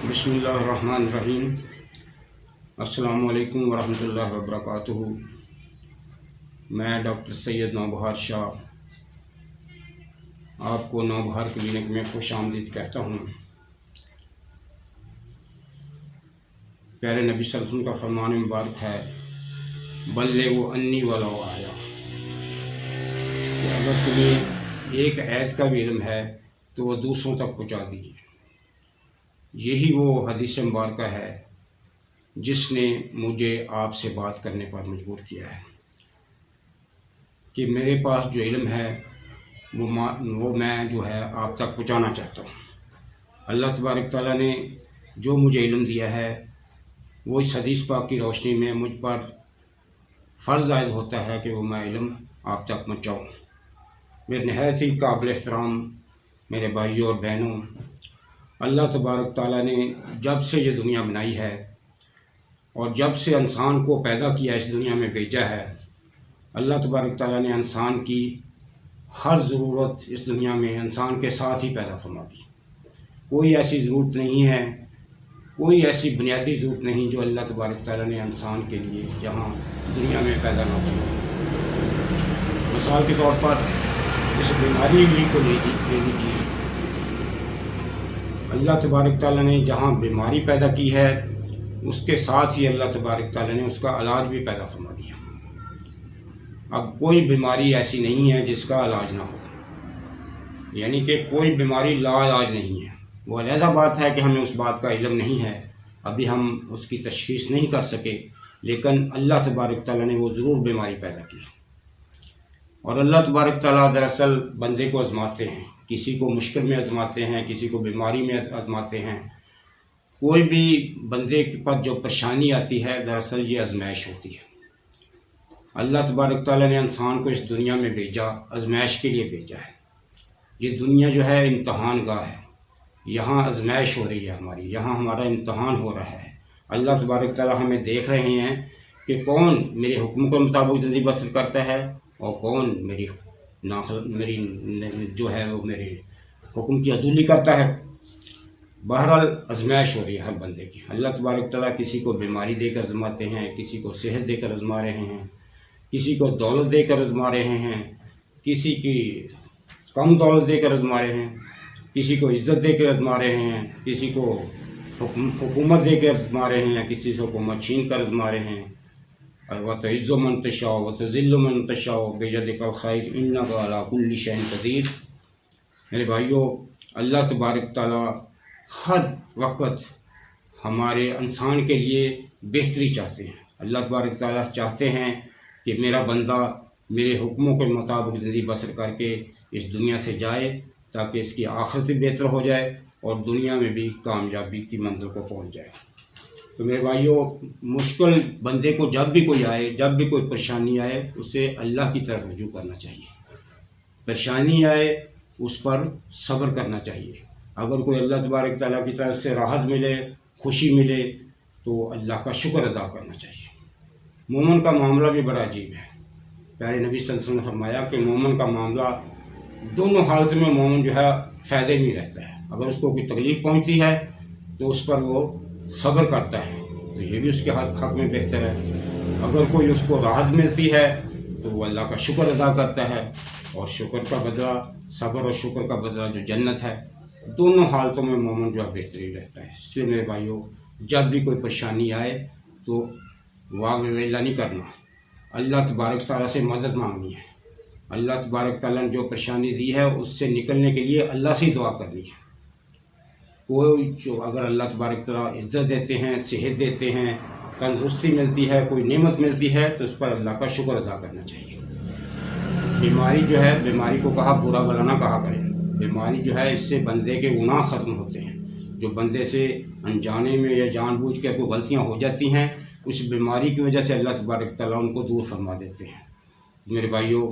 بسم اللہ الرحمن الرحیم۔ السلام علیکم ورحمۃ اللہ وبرکاتہ۔ میں ڈاکٹر سید نوبہار شاہ آپ کو نوبہار کلینک میں خوش آمدید کہتا ہوں۔ پیارے نبی صلی اللہ علیہ وسلم کا فرمان مبارک ہے، بلغوا انی ولو آیا، کہ اگر تمہیں ایک آیت کا بھی علم ہے تو وہ دوسروں تک پہنچا دیجیے۔ یہی وہ حدیث مبارکہ ہے جس نے مجھے آپ سے بات کرنے پر مجبور کیا ہے کہ میرے پاس جو علم ہے وہ میں جو ہے آپ تک پہنچانا چاہتا ہوں۔ اللہ تبارک تعالیٰ نے جو مجھے علم دیا ہے وہ اس حدیث پاک کی روشنی میں مجھ پر فرض عائد ہوتا ہے کہ وہ میں علم آپ تک پہنچاؤں۔ میرے نہایت ہی قابل احترام میرے بھائیوں اور بہنوں، اللہ تبارک تعالیٰ نے جب سے یہ دنیا بنائی ہے اور جب سے انسان کو پیدا کیا اس دنیا میں بھیجا ہے، اللہ تبارک تعالیٰ نے انسان کی ہر ضرورت اس دنیا میں انسان کے ساتھ ہی پیدا فرما دی۔ کوئی ایسی ضرورت نہیں ہے، کوئی ایسی بنیادی ضرورت نہیں جو اللہ تبارک تعالیٰ نے انسان کے لیے یہاں دنیا میں پیدا نہ کی۔ مثال کے طور پر اس بیماری کو لے لیجیے۔ اللہ تبارک تعالیٰ نے جہاں بیماری پیدا کی ہے اس کے ساتھ ہی اللہ تبارک تعالیٰ نے اس کا علاج بھی پیدا فرما دیا۔ اب کوئی بیماری ایسی نہیں ہے جس کا علاج نہ ہو، یعنی کہ کوئی بیماری لا علاج نہیں ہے۔ وہ علیحدہ بات ہے کہ ہمیں اس بات کا علم نہیں ہے، ابھی ہم اس کی تشخیص نہیں کر سکے، لیکن اللہ تبارک تعالیٰ نے وہ ضرور بیماری پیدا کی۔ اور اللہ تبارک تعالیٰ دراصل بندے کو آزماتے ہیں، کسی کو مشکل میں آزماتے ہیں، کسی کو بیماری میں آزماتے ہیں۔ کوئی بھی بندے پر جو پریشانی آتی ہے دراصل یہ آزمائش ہوتی ہے۔ اللہ تبارک تعالیٰ نے انسان کو اس دنیا میں بھیجا، آزمائش کے لیے بھیجا ہے۔ یہ دنیا جو ہے امتحان گاہ ہے، یہاں آزمائش ہو رہی ہے ہماری، یہاں ہمارا امتحان ہو رہا ہے۔ اللہ تبارک تعالیٰ ہمیں دیکھ رہے ہیں کہ کون میرے حکم کے مطابق زندگی بسر کرتا ہے اور کون میری جو ہے وہ میرے حکم کی عدولی کرتا ہے۔ بہرحال آزمائش ہو رہی ہے ہر بندے کی۔ اللہ تبارک تعالیٰ کسی کو بیماری دے کر آزماتے ہیں، کسی کو صحت دے کر آزما رہے ہیں، کسی کو دولت دے کر آزما رہے ہیں، کسی کی کم دولت دے کر آزما رہے ہیں، کسی کو عزت دے کر آزما رہے ہیں، کسی کو حکومت دے کر آزما رہے ہیں، کسی سے حکومت چھین کر آزما رہے ہیں۔ وَتُعِزُّ مَن تَشَاءُ وَتُذِلُّ مَن تَشَاءُ بِيَدِكَ الْخَيْرُ إِنَّكَ عَلَىٰ كُلِّ شَيْءٍ قَدِيرٌ۔ میرے بھائیوں، اللہ تبارک تعالیٰ ہر وقت ہمارے انسان کے لیے بہتری چاہتے ہیں۔ اللہ تبارک تعالیٰ چاہتے ہیں کہ میرا بندہ میرے حکموں کے مطابق زندگی بسر کر کے اس دنیا سے جائے تاکہ اس کی آخرت بھی بہتر ہو جائے اور دنیا میں بھی کامیابی کی منزل کو پہنچ جائے۔ تو میرے بھائیوں، مشکل بندے کو جب بھی کوئی آئے، جب بھی کوئی پریشانی آئے، اسے اللہ کی طرف رجوع کرنا چاہیے۔ پریشانی آئے اس پر صبر کرنا چاہیے۔ اگر کوئی اللہ تبارک تعالیٰ کی طرف سے راحت ملے، خوشی ملے، تو اللہ کا شکر ادا کرنا چاہیے۔ مومن کا معاملہ بھی بڑا عجیب ہے۔ پیارے نبی صلی اللہ علیہ وسلم نے فرمایا کہ مومن کا معاملہ دونوں حالت میں مومن جو ہے فائدے میں رہتا ہے۔ اگر اس کو کوئی تکلیف پہنچتی ہے تو اس پر وہ صبر کرتا ہے، تو یہ بھی اس کے حق میں بہتر ہے۔ اگر کوئی اس کو راحت ملتی ہے تو وہ اللہ کا شکر ادا کرتا ہے، اور شکر کا بدلہ، صبر اور شکر کا بدلہ جو جنت ہے، دونوں حالتوں میں مومن جو ہے بہترین رہتا ہے۔ اس لیے میرے بھائیوں، جب بھی کوئی پریشانی آئے تو واہ ویلا نہیں کرنا، اللہ تبارک تعالیٰ سے مدد مانگنی ہے۔ اللہ تبارک تعالیٰ نے جو پریشانی دی ہے اس سے نکلنے کے لیے اللہ سے دعا کرنی ہے۔ کوئی جو اگر اللہ تبارک تعالیٰ عزت دیتے ہیں، صحت دیتے ہیں، تندرستی ملتی ہے، کوئی نعمت ملتی ہے تو اس پر اللہ کا شکر ادا کرنا چاہیے۔ بیماری جو ہے، بیماری کو کہا برا بھلا نہ کہا کریں۔ بیماری جو ہے اس سے بندے کے گناہ ختم ہوتے ہیں۔ جو بندے سے انجانے میں یا جان بوجھ کے کوئی غلطیاں ہو جاتی ہیں، اس بیماری کی وجہ سے اللہ تبارک تعالیٰ ان کو دور فرما دیتے ہیں۔ میرے بھائیوں،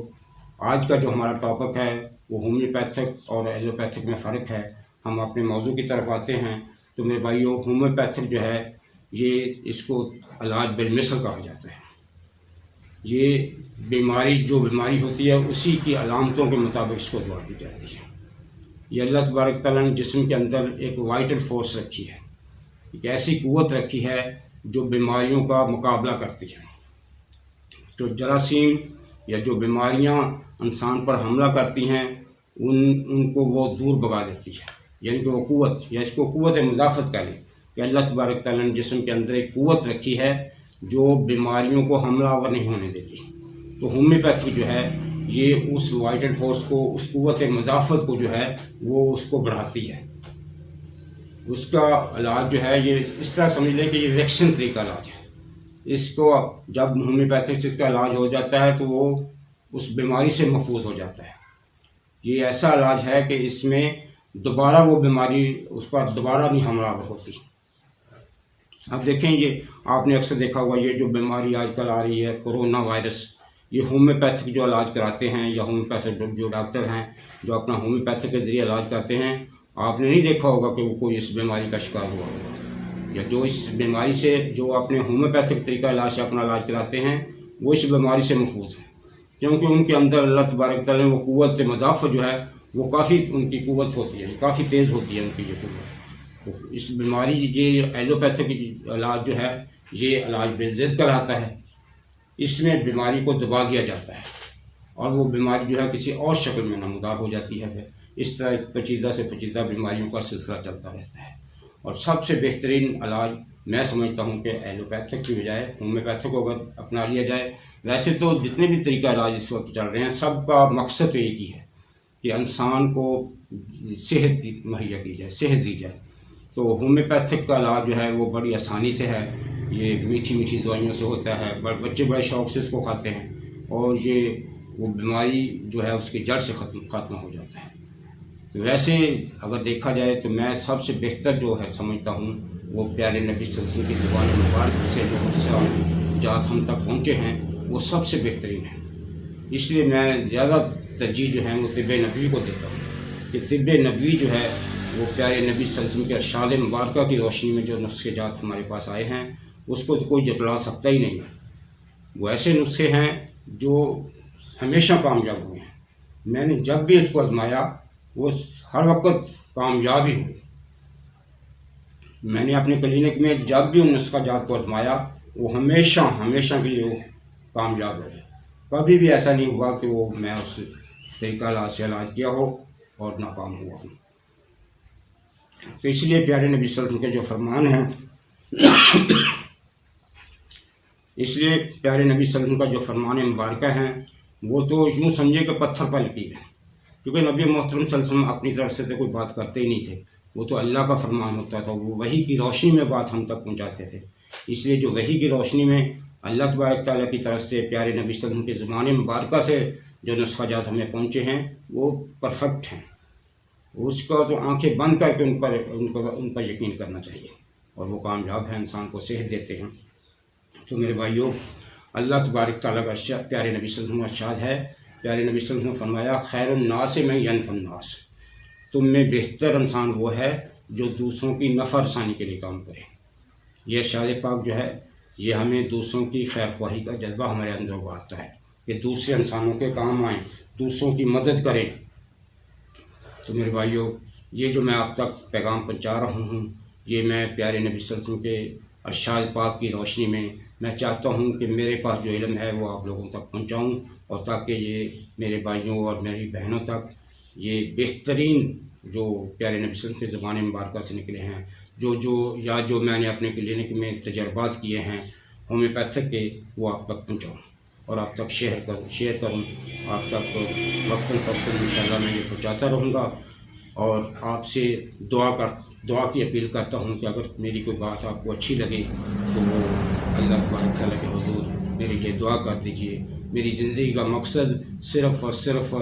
آج کا جو ہمارا ٹاپک ہے وہ ہومیوپیتھک اور ایلوپیتھک میں فرق ہے۔ ہم اپنے موضوع کی طرف آتے ہیں۔ تو میرے بھائیوں، ہومیوپیتھک جو ہے یہ اس کو علاج بالمثل کہا جاتا ہے۔ یہ جو بیماری ہوتی ہے اسی کی علامتوں کے مطابق اس کو دعا دی جاتی ہے۔ یہ اللہ تبارک تعالیٰ نے جسم کے اندر ایک وائٹل فورس رکھی ہے۔ ایک ایسی قوت رکھی ہے جو بیماریوں کا مقابلہ کرتی ہے. جو جراثیم یا جو بیماریاں انسان پر حملہ کرتی ہیں ان کو وہ دور بھگا دیتی ہے. یعنی کہ وہ قوت، یا اس کو قوت مدافعت کہہ لیں کہ اللہ تبارک تعالیٰ نے جسم کے اندر ایک قوت رکھی ہے جو بیماریوں کو حملہ آور نہیں ہونے دیتی. تو ہومیوپیتھی جو ہے یہ اس وائٹل فورس کو، اس قوت مدافعت کو جو ہے وہ اس کو بڑھاتی ہے. اس کا علاج جو ہے یہ اس طرح سمجھ لیں کہ یہ ویکسین طریقہ علاج ہے. اس کو جب ہومیوپیتھی سے اس کا علاج ہو جاتا ہے تو وہ اس بیماری سے محفوظ ہو جاتا ہے. یہ ایسا علاج ہے کہ اس میں دوبارہ وہ بیماری اس پر دوبارہ نہیں حملہ آور ہوتی. اب دیکھیں، یہ آپ نے اکثر دیکھا ہوگا، یہ جو بیماری آج کل آ رہی ہے کورونا وائرس، یہ ہومیوپیتھک جو علاج کراتے ہیں یا ہومیوپیتھک جو ڈاکٹر ہیں جو اپنا ہومیوپیتھک کے ذریعے علاج کرتے ہیں، آپ نے نہیں دیکھا ہوگا کہ وہ کوئی اس بیماری کا شکار ہوا ہوگا، یا جو اس بیماری سے جو اپنے ہومیوپیتھک طریقہ علاج سے اپنا علاج کراتے ہیں وہ اس بیماری سے محفوظ ہیں، کیونکہ ان کے اندر اللہ تبارک تعالیٰ نے وہ قوت مدافع جو ہے وہ کافی ان کی قوت ہوتی ہے، کافی تیز ہوتی ہے ان کی یہ قوت. اس بیماری یہ ایلوپیتھک علاج جو ہے یہ علاج بالضد کراتا ہے. اس میں بیماری کو دبا دیا جاتا ہے اور وہ بیماری جو ہے کسی اور شکل میں نمودار ہو جاتی ہے. پھر اس طرح پیچیدہ سے پیچیدہ بیماریوں کا سلسلہ چلتا رہتا ہے. اور سب سے بہترین علاج میں سمجھتا ہوں کہ ایلوپیتھک کی بجائے ہومیوپیتھک کو اگر اپنا لیا جائے. ویسے تو جتنے بھی طریقہ علاج اس وقت چل رہے ہیں سب کا مقصد تو ایک ہی ہے کہ انسان کو صحت مہیا کی جائے، صحت دی جائے. تو ہومیوپیتھک کا علاج جو ہے وہ بڑی آسانی سے ہے. یہ میٹھی میٹھی دوائیوں سے ہوتا ہے، بچے بڑے شوق سے اس کو کھاتے ہیں اور یہ وہ بیماری جو ہے اس کی جڑ سے ختم ہو جاتا ہے. تو ویسے اگر دیکھا جائے تو میں سب سے بہتر جو ہے سمجھتا ہوں وہ پیارے نبی صلی اللہ علیہ وسلم کی زبان مبارک سے جو حدیث جات ہم تک پہنچے ہیں وہ سب سے بہترین ہیں. اس لیے میں زیادہ ترجیح جو ہے وہ طب نبوی کو دیتا ہوں کہ طب نبوی جو ہے وہ پیارے نبی صلی اللہ علیہ وسلم کے ارشاد مبارکہ کی روشنی میں جو نسخے جات ہمارے پاس آئے ہیں اس کو تو کوئی جھٹلا سکتا ہی نہیں ہے. وہ ایسے نسخے ہیں جو ہمیشہ کامیاب ہوئے ہیں. میں نے جب بھی اس کو آزمایا وہ ہر وقت کامیاب ہی ہوئے. میں نے اپنے کلینک میں جب بھی ان نسخہ جات کو آزمایا وہ ہمیشہ کے لیے وہ کامیاب رہے. کبھی بھی ایسا نہیں ہوا کہ وہ میں اس طریقہ علاج سے علاج کیا ہو اور ناکام ہوا ہوں. تو اس لیے پیارے نبی صلی اللہ علیہ وسلم کے جو فرمان ہیں اس لیے پیارے نبی صلی اللہ علیہ وسلم کا جو فرمان مبارکہ ہیں وہ تو یوں سمجھے کہ پتھر پر لکیر ہے، کیونکہ نبی محترم صلی اللہ علیہ وسلم اپنی طرف سے تو کوئی بات کرتے ہی نہیں تھے. وہ تو اللہ کا فرمان ہوتا تھا، وہ وحی کی روشنی میں بات ہم تک پہنچاتے تھے. اس لیے جو وحی کی روشنی میں اللہ تبارک تعالیٰ کی طرف سے پیارے نبی صلی اللہ علیہ وسلم کی زبان مبارکہ سے جو نسخہ جات ہمیں پہنچے ہیں وہ پرفیکٹ ہیں. اس کا تو آنکھیں بند کر کے ان پر یقین کرنا چاہیے اور وہ کامیاب ہیں، انسان کو صحت دیتے ہیں. تو میرے بھائیوں، اللہ تبارک تعالیٰ کا پیارے نبی صلی اللہ علیہ وسلم ارشاد ہے، پیارے نبی صلی اللہ علیہ وسلم نے فرمایا خیر الناس من ینفع الناس، تم میں بہتر انسان وہ ہے جو دوسروں کی نفع رسانی کے لیے کام کرے. یہ ارشاد پاک جو ہے یہ ہمیں دوسروں کی خیر خواہی کا جذبہ ہمارے اندر ابھارتا ہے کہ دوسرے انسانوں کے کام آئیں، دوسروں کی مدد کریں. تو میرے بھائیوں، یہ جو میں آپ تک پیغام پہنچا رہا ہوں یہ میں پیارے نبی صلی اللہ علیہ وسلم کے ارشاد پاک کی روشنی میں چاہتا ہوں کہ میرے پاس جو علم ہے وہ آپ لوگوں تک پہنچاؤں، اور تاکہ یہ میرے بھائیوں اور میری بہنوں تک یہ بہترین جو پیارے نبی صلی اللہ علیہ وسلم کی زبان مبارکہ سے نکلے ہیں جو میں نے اپنے کلینک میں تجربات کیے ہیں ہومیوپیتھک کے، وہ آپ تک پہنچاؤں اور آپ تک شیئر کروں. آپ تک وقتاً فوقتاً انشاءاللہ میں یہ پہنچاتا رہوں گا. اور آپ سے دعا کی اپیل کرتا ہوں کہ اگر میری کوئی بات آپ کو اچھی لگے تو وہ اللہ تبارک تعالیٰ کے حضور میرے لیے دعا کر دیجیے. میری زندگی کا مقصد صرف اور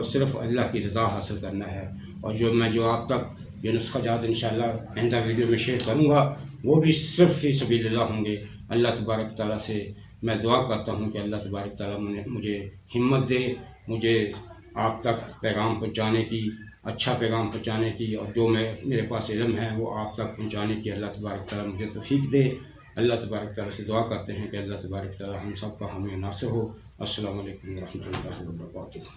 صرف اللہ کی رضا حاصل کرنا ہے. اور جو آپ تک یہ نسخہ جات انشاءاللہ آئندہ ویڈیو میں شیئر کروں گا وہ بھی صرف فی سبیل اللہ ہوں گے. اللہ تبارک تعالیٰ سے میں دعا کرتا ہوں کہ اللہ تبارک تعالیٰ مجھے ہمت دے، مجھے آپ تک پیغام پہنچانے کی، اچھا پیغام پہنچانے کی، اور جو میرے پاس علم ہے وہ آپ تک پہنچانے کی اللہ تبارک تعالیٰ مجھے توفیق دے. اللہ تبارک تعالیٰ سے دعا کرتے ہیں کہ اللہ تبارک تعالیٰ ہم سب کا حامی ناصر ہو. السلام علیکم ورحمۃ اللہ وبرکاتہ.